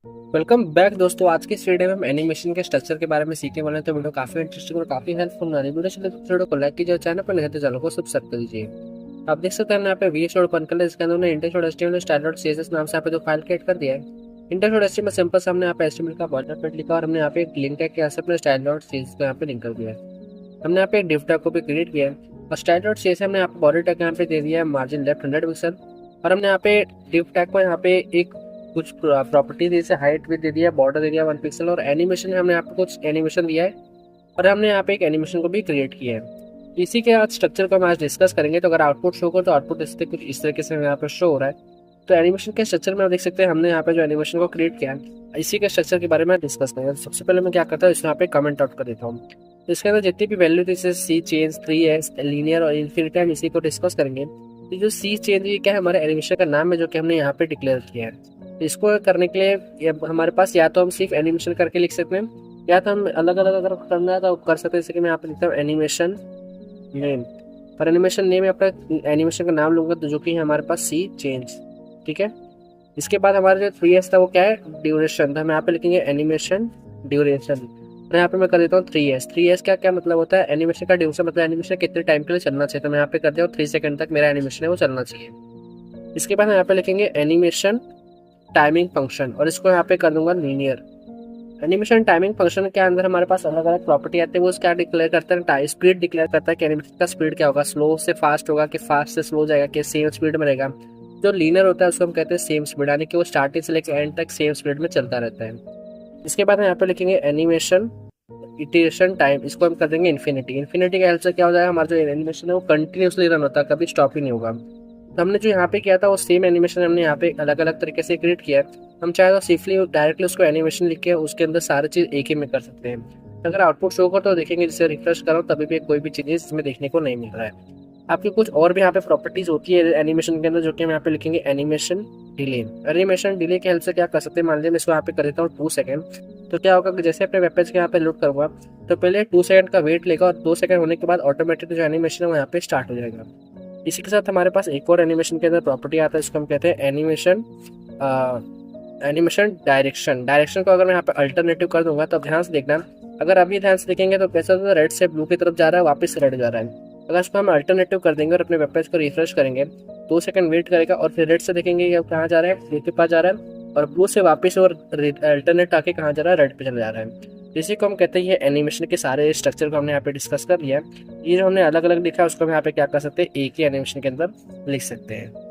Welcome back दोस्तों। आज की इस वीडियो में हम एनिमेशन के स्ट्रक्चर के बारे में सीखने वाले हैं। तो वीडियो काफी इंटरेस्टिंग और काफी हेल्पफुल होने वाली है। वीडियो चले तो वीडियो को लाइक कीजिए और चैनल पर नहीं तो चैनल को सब्सक्राइब कर दीजिए। आप देख सकते हैं यहाँ पे वी एस ओपन कर लिया। इसके अंदर उन्होंने इंडेक्स और एचटीएमएल स्टाइल डॉट सीएसएस नाम से यहाँ पे जो फाइल क्रिएट कर दिया है। इंडेक्स और एचटीएमएल सिंपल से हमने यहाँ पे एचटीएमएल का बॉयलरप्लेट लिखा और हमने यहाँ पे एक लिंक है कि यहाँ से अपने स्टाइल डॉट सीएसएस को यहाँ पे लिंक कर दिया है। हमने यहाँ पे एक डिव टैग को भी क्रिएट किया है और स्टाइल डॉट सीएसएस हमने यहाँ पे बॉडी टैग यहाँ पे दे दिया है मार्जिन लेफ्ट 100 पिक्सल। और हमने यहाँ पे डिव टैग को यहाँ पे एक कुछ प्रॉपर्टी जैसे हाइट भी दे दिया, बॉर्डर दे दिया 1 पिक्सल और एनिमेशन में हमने यहाँ पे कुछ एनिमेशन दिया है और हमने यहाँ पे एक एनिमेशन को भी क्रिएट किया है। इसी के आज स्ट्रक्चर को हम आज डिस्कस करेंगे। तो अगर आउटपुट शो हो तो आउटपुट कुछ इस तरीके से यहाँ पे शो हो रहा है। तो एनिमेशन के स्ट्रक्चर में आप देख सकते हैं हमने यहाँ पे जो एनिमेशन को क्रिएट किया है इसी के स्ट्रक्चर के बारे में डिस्कस करेंगे। सबसे पहले मैं क्या करता हूँ, इसमें यहाँ पे कमेंट आउट कर देता हूँ। तो इसके अंदर जितनी भी वैल्यू थी जैसे सी चेंज 3s लीनियर और इन्फिनिटी, हम इसी को डिस्कस करेंगे। तो जो सी चेंज ये क्या है, हमारे एनिमेशन का नाम है जो कि हमने यहाँ पे डिक्लेयर किया है। तो इसको करने के लिए हमारे पास या तो हम सिर्फ एनिमेशन करके लिख सकते हैं या तो हम अलग अलग अगर करना है तो कर सकते हैं। जैसे कि मैं यहाँ पे लिखता हूँ एनिमेशन नेम, और एनिमेशन नेम में अपना एनिमेशन का नाम लूंगा तो जो कि है हमारे पास सी चेंज। ठीक है। इसके बाद हमारा जो 3s था वो क्या है, ड्यूरेशन। तो हम यहाँ पे लिखेंगे एनिमेशन ड्यूरेशन। तो यहाँ पे मैं कर देता हूँ 3s। 3s क्या क्या मतलब होता है, एनिमेशन का ड्यूरेशन मतलब एनिमेशन कितने टाइम के लिए चलना चाहिए। तो मैं यहाँ पे कर देता हूँ 3 सेकंड तक मेरा एनिमेशन है वो चलना चाहिए। इसके बाद हम यहाँ पे लिखेंगे एनिमेशन टाइमिंग फंक्शन और इसको यहाँ पे कर दूंगा लीनियर। एनिमेशन टाइमिंग फंक्शन के अंदर हमारे पास अलग अलग प्रॉपर्टी आती है। वो क्या डिक्लेयर करता है, स्पीड डिक्लेयर करता है कि एनिमेशन का स्पीड क्या होगा, स्लो से फास्ट होगा कि फास्ट से स्लो जाएगा कि सेम स्पीड में रहेगा। जो लीनियर होता है उसको हम कहते हैं सेम स्पीड, यानी कि वो स्टार्टिंग से लेकर एंड तक सेम स्पीड में चलता रहता है। इसके बाद हम यहाँ पे लिखेंगे एनिमेशन इटरेशन टाइम, इसको हम कर देंगे इन्फिनिटी। इन्फिनिटी का हेल्प से क्या हो जाएगा, हमारा जो एनिमेशन है वो कंटिन्यूसली रन होता है, कभी स्टॉप ही नहीं होगा। तो हमने जो यहाँ पे किया था वो सेम एनिमेशन हमने यहाँ पे अलग अलग तरीके से क्रिएट किया है। हम चाहे तो सिंपली डायरेक्टली उसको एनिमेशन लिख के उसके अंदर सारी चीज़ एक ही में कर सकते हैं। अगर आउटपुट शो कर तो देखेंगे, जैसे रिफ्रेश करो तभी भी कोई भी चीज़ इसमें देखने को नहीं मिल रहा है। आपकी कुछ और भी यहाँ पे प्रॉपर्टीज होती है एनिमेशन के अंदर जो कि हम यहाँ पे लिखेंगे एनिमेशन डिले। एनिमेशन डिले के हेल्प से क्या कर सकते हैं, मान लीजिए मैं इसको यहाँ पे कर देता हूँ 2 सेकंड। तो क्या होगा कि जैसे अपने वेब पेज के यहाँ पे लोड करूँगा तो पहले 2 सेकंड का वेट लेगा और 2 सेकंड होने के बाद ऑटोमेटिक जो एनिमेशन है वो यहाँ पे स्टार्ट हो जाएगा। इसी के साथ हमारे पास एक और एनिमेशन के अंदर प्रॉपर्टी आता है, इसको हम कहते हैं एनिमेशन डायरेक्शन। डायरेक्शन को अगर मैं यहाँ पे अल्टरनेटिव कर दूंगा तो ध्यान से देखना, अगर अभी ध्यान से देखेंगे तो कैसा होता है, रेड से ब्लू की तरफ जा रहा है, वापस से रेड जा रहा है। अगर इसको हम अल्टरनेटिव कर देंगे और अपने वेब पेज को रिफ्रेश करेंगे 2 सेकंड वेट करेगा और फिर रेड से देखेंगे कि अब कहाँ जा रहा है, ब्लू के पास जा रहा है, और ब्लू से वापस और अल्टरनेट आके कहाँ जा रहा है, रेड पे चला जा रहा है। इसी को हम कहते हैं ये एनिमेशन के सारे स्ट्रक्चर को हमने यहाँ पे डिस्कस कर लिया है। ये जो हमने अलग अलग लिखा है उसको हम यहाँ पे क्या कर सकते हैं, एक ही एनिमेशन के अंदर लिख सकते हैं।